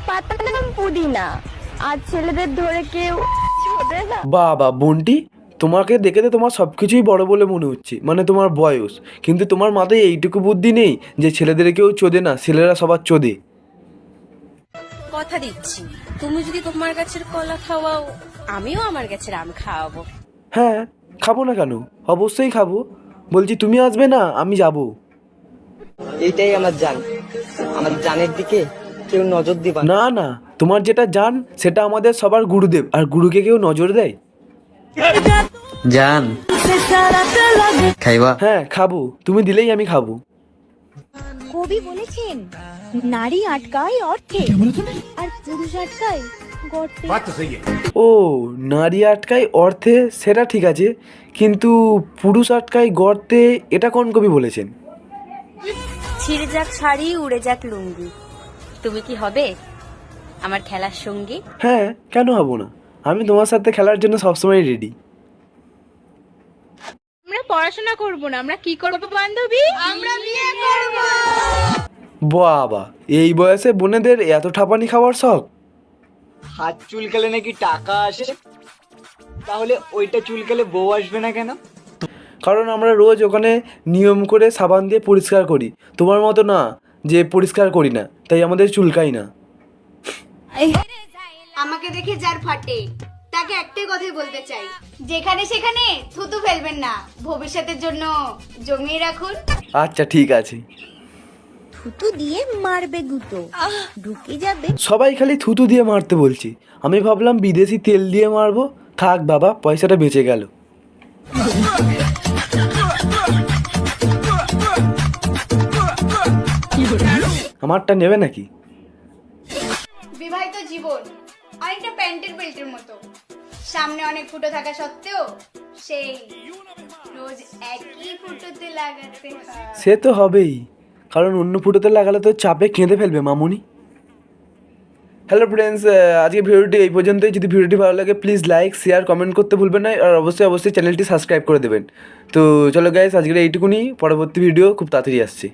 পাতার নাম পুদিনা, আর ছেলেদের ধরে কেউ ছোঁদে না। বাবা বন্টি, তোমাকে দেখে তো তোমার সব কিছুই বড় বলে মনে হচ্ছে, মানে তোমার বয়স, কিন্তু তোমার মাথায় এইটুকু বুদ্ধি নেই যে ছেলেদের কেউ চোদে না, ছেলেরা সবার চোদে। কথা দিচ্ছি, তুমি যদি তোমার গাছের কলা খাওয়াও, আমিও আমার গাছের আম খাওয়াবো। হ্যাঁ, খাবো না কেন, অবশ্যই খাবো। বলছি তুমি আসবে না, আমি যাব। এইটাই আমার জান, আমার জানের দিকে কেউ নজর দিবা না। না না, তোমার যেটা জান সেটা আমাদের সবার গুরুদেব, আর গুরুকে কেউ নজর দেয়? জান খাইবা? হ্যাঁ খাবো, তুমি দিলেই আমি খাবো। কবি বলেছেন, নারী আটকায় অর্থে আর পুরুষ আটকায় গর্তে। ও, নারী আটকায় অর্থে সেটা ঠিক আছে, কিন্তু পুরুষ আটকায় গর্তে, এটা কোন কবি বলেছেন? ছিঁড়ে যাক শাড়ি, উড়ে যাক লুঙ্গি, তুমি কি হবে আমার খেলার সঙ্গী? হ্যাঁ, কেন হব না, আমি তোমার সাথে খেলার জন্য সবসময় রেডি। আমরা পড়াশোনা করব না, আমরা কি করব বান্ধবী? আমরা বিয়ে করব। বাবা, এই বয়সে বোনেদের এত ঠাপানি খাওয়ার শখ? হাত চুলকালে নাকি টাকা আসে, তাহলে ওইটা চুলকালে বউ আসবে না কেন? কারণ আমরা রোজ ওখানে নিয়ম করে সাবান দিয়ে পরিষ্কার করি, তোমার মতো না যে পরিষ্কার করি না, তাই আমাদের চুলকাই না। আমাকে দেখে যার ফাটে তাকে একটাই কথাই বলতে চাই, যেখানে সেখানে থুতু ফেলবেন না, ভবিষ্যতের জন্য জমিয়ে রাখুন। আচ্ছা ঠিক আছে। থুতু দিয়ে মারবে গুতো, ঢুকে যাবে। সবাই খালি থুতু দিয়ে মারতে বলছি, আমি ভাবলাম বিদেশি তেল দিয়ে মারবো। থাক বাবা, পয়সাটা বেঁচে গেল। আমারটা নেবে নাকি? বিবাহিত জীবন অনেকটা প্যান্টের বেল্টের মতো, সামনে অনেক ফুটো থাকা সত্ত্বেও সেই রোজ একই ফুটোতে লাগাতে হয়। সে তো হবেই, কারণ অন্য ফুটোতে লাগালে তো চাপে কেঁদে ফেলবে মামুনি। হ্যালো ফ্রেন্ডস, আজকে ভিডিওটি এই পর্যন্তই। যদি ভিডিওটি ভালো লাগে প্লিজ লাইক, শেয়ার, কমেন্ট করতে ভুলবেন না, আর অবশ্যই চ্যানেলটি সাবস্ক্রাইব করে দেবেন। তো চলো গাইস, আজকের এইটুকুনি, পরবর্তী ভিডিও খুব তাড়াতাড়ি আসছে।